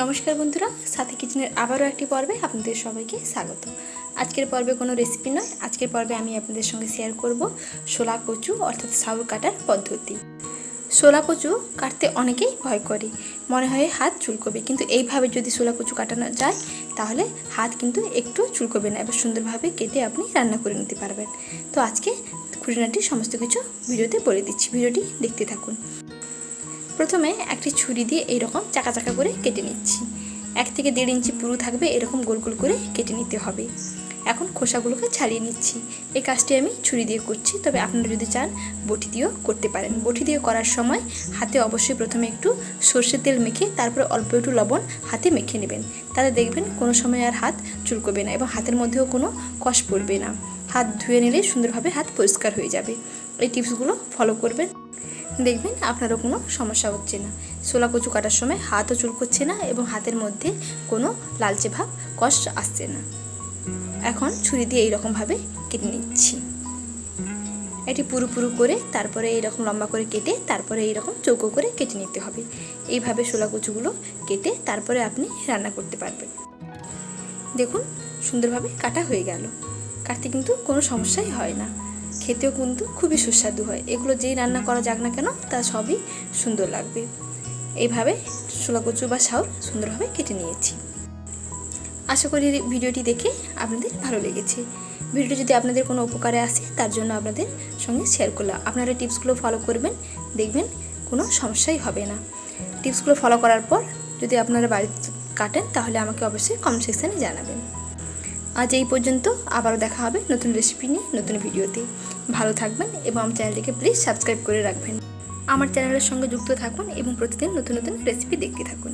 নমস্কার বন্ধুরা, সাথী কিচেনের আবারও একটি পর্বে আপনাদের সবাইকে স্বাগত। আজকের পর্বে কোনো রেসিপি নয়, আজকের পর্বে আমি আপনাদের সঙ্গে শেয়ার করব শোলা কচু অর্থাৎ শাউর কাটার পদ্ধতি। শোলা কচু কাটতে অনেকেই ভয় করে, মনে হয় হাত চুলকবে, কিন্তু এইভাবে যদি শোলা কচু কাটানো যায় তাহলে হাত কিন্তু একটু চুলকবে না, এবার সুন্দরভাবে কেটে আপনি রান্না করে নিতে পারবেন। তো আজকে খুঁটিনাটি সমস্ত কিছু ভিডিওতে বলে দিচ্ছি, ভিডিওটি দেখতে থাকুন। প্রথমে একটি ছুরি দিয়ে এইরকম চাকা চাকা করে কেটে নিচ্ছি। 1 থেকে 1.5 ইঞ্চি পুরু থাকবে, এরকম গোল গোল করে কেটে নিতে হবে। এখন খোসাগুলোকে ছাড়িয়ে নিচ্ছি। এই কাজটি আমি ছুরি দিয়ে করছি, তবে আপনারা যদি চান বটি দিয়েও করতে পারেন। বটি দিয়ে করার সময় হাতে অবশ্যই প্রথমে একটু সর্ষের তেল মেখে তারপরে অল্প একটু লবণ হাতে মেখে নেবেন, তাহলে দেখবেন কোনো সময় আর হাত চুলকবে না এবং হাতের মধ্যেও কোনো কষ পড়বে না। হাত ধুয়ে নিলে সুন্দরভাবে হাত পরিষ্কার হয়ে যাবে। এই টিপসগুলো ফলো করবেন, দেখবেন আপনারও কোনো সমস্যা হচ্ছে না। শোলা কচু কাটার সময় হাতও চুলকোচ্ছে না এবং হাতের মধ্যে কোনো লালচে ভাব কষ আসছে না। এখন ছুরি দিয়ে এইরকমভাবে কেটে নিচ্ছি। এটি পুরু পুরু করে তারপরে এইরকম লম্বা করে কেটে তারপরে এইরকম চৌকো করে কেটে নিতে হবে। এইভাবে শোলা কচুগুলো কেটে তারপরে আপনি রান্না করতে পারবেন। দেখুন সুন্দরভাবে কাটা হয়ে গেল। কাটতে কিন্তু কোনো সমস্যাই হয় না, খেতেও কিন্তু খুবই সুস্বাদু হয়। এগুলো যেই রান্না করা যাক না কেন তা সবই সুন্দর লাগবে। এইভাবে শোলা কচু বা শাউর সুন্দরভাবে কেটে নিয়েছি। আশা করি ভিডিওটি দেখে আপনাদের ভালো লেগেছে। ভিডিওটি যদি আপনাদের কোনো উপকারে আসে তার জন্য আপনাদের সঙ্গে শেয়ার করলাম। আপনারা টিপসগুলো ফলো করবেন, দেখবেন কোনো সমস্যাই হবে না। টিপসগুলো ফলো করার পর যদি আপনারা বাড়িতে কাটেন তাহলে আমাকে অবশ্যই কমেন্ট সেকশানে জানাবেন। আজ এই পর্যন্ত, আবারও দেখা হবে নতুন রেসিপি নিয়ে নতুন ভিডিওতে। ভালো থাকবেন এবং আমার চ্যানেলটিকে প্লিজ সাবস্ক্রাইব করে রাখবেন। আমার চ্যানেলের সঙ্গে যুক্ত থাকুন এবং প্রতিদিন নতুন নতুন রেসিপি দেখতে থাকুন।